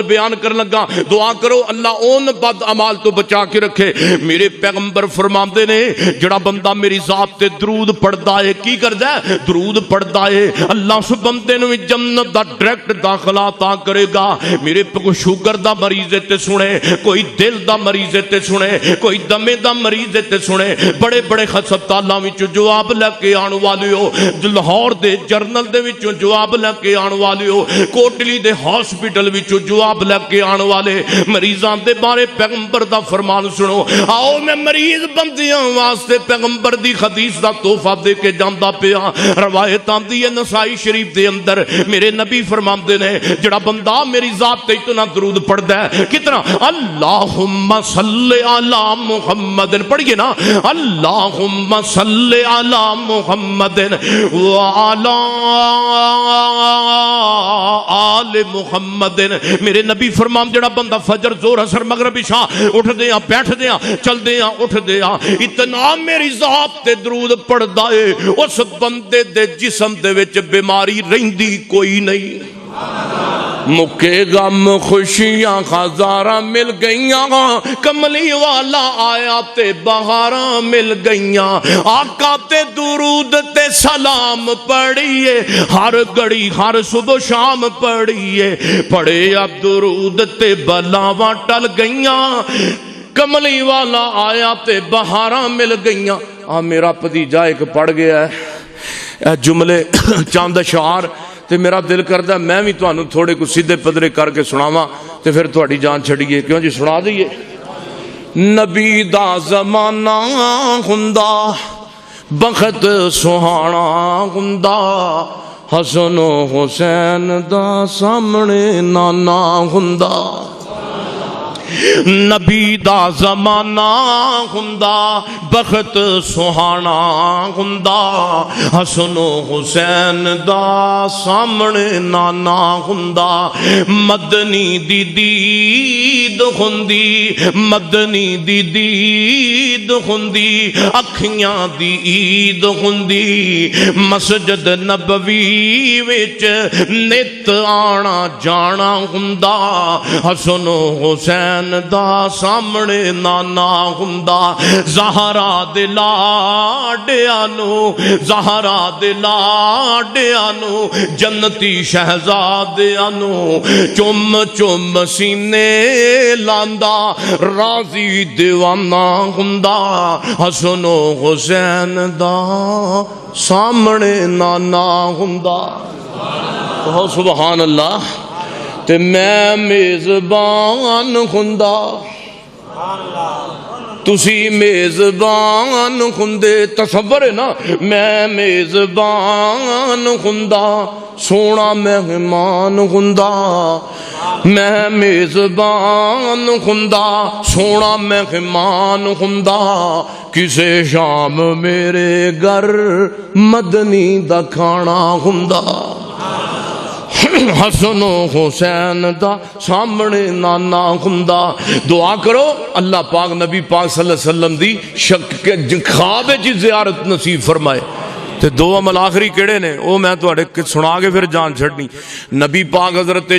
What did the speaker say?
بیان کر لگا دعا کرو اللہ اون بد عمال تو بچا کے رکھے۔ میرے پیغمبر فرماندے نے جڑا بندہ میری ذات تے درود پڑھدا ہے کی کردا ہے؟ درود پڑھدا ہے اللہ اس بندے نوں جنت دا ڈائریکٹ داخلہ عطا کرے گا۔ میرے کوئی شوگر دا مریض تے سنے، کوئی دل دا مریض تے سنے، کوئی دمے دا مریض تے سنے، بڑے بڑے ہسپتالاں وچ جواب لے کے آن والیو، لاہور دے جرنل دے وچ جواب لے کے آن والیو، کوٹلی دے ہاسپٹل وچ جواب لے کے آن والے مریضاں دے بارے پیغمبر دا فرمان سنو۔ آؤ میں مریض بندیاں واسطے پیغمبر دی حدیث دا تحفہ دے کے جاندا پیا۔ روایت آندی ہے نسائی شریف دے اندر میرے نبی فرماندے نے جڑا بندہ میری ذات تے اتنا درود پڑھدا ہے کتنا، اللہم صلی علی محمد، پڑھیے نا اللہم صلی علی محمد وعلی آل محمد۔ میرے نبی فرمان جڑا بندہ فجر زور اثر مغرب عشاء اٹھ دیاں بیٹھ دیاں چل دیاں اٹھ دیاں اتنا میری ذات تے درود پڑھدا ہے اس بندے دے جسم دے وچ بیماری رہندی کوئی نہیں۔ مکے غم خوشیاں ہزاراں مل گئیاں، کملی والا آیا تے بہاراں مل گئیاں، آقا تے درود تے سلام پڑھیے ہر گھڑی ہر صبح شام پڑھیے، پڑھے اب درود تے بلاواں ٹل گئیاں، کملی والا آیا تے بہاراں مل گئیاں۔ میرا بھتیجا ایک پڑھ گیا ہے جملے چند اشعار تے میرا دل کردا میں بھی تانوں تھوڑے کو سیدھے پدرے کر کے سناواں تے پھر تہاڈی جان چھڑیے، کیوں جی سنا دئیے۔ نبی دا زمانہ ہوندا بخت سہانا ہوندا، حسن و حسین دا سامنے نانا ہوندا۔ نبی دا زمانہ ہوندا بخت سہانا ہوندا، حسن و حسین دا سامنے نانا ہوندا، مدنی دی دید ہوندی، مدنی دی دید ہوندی، اکھیاں دی عید ہوندی، مسجد نبوی وچ نت آنا جانا ہوندا، حسن و حسین دا سامنے نانا ہوندا، زہرا دے لاڈیاں نو، زہرا دے لاڈیاں نو، جنتی شہزادیاں نو چم چم سینے لاندا، راضی دیوانہ ہوندا، حسن و حسین دا سامنے نانا ہوندا۔ کہو سبحان اللہ۔ تے میں میزبان ہوندا، تسی میزبان ہوندے، تصور ہے نا، میں میزبان ہوندا، سونا مہمان ہوندا، میں میزبان ہوندا، سونا مہمان ہوندا، کسے شام میرے گھر مدنی دا کھانا ہوندا، حسن و حسین دا سامنے نانا ہوندا۔ دعا کرو اللہ پاک نبی پاک صلی اللہ علیہ وسلم دی خواب جی زیارت نصیب فرمائے۔ تے دو عمل آخری کیڑے نے وہ میں تواڈے سنا کے پھر جان چھڑنی۔ نبی پاک حضرت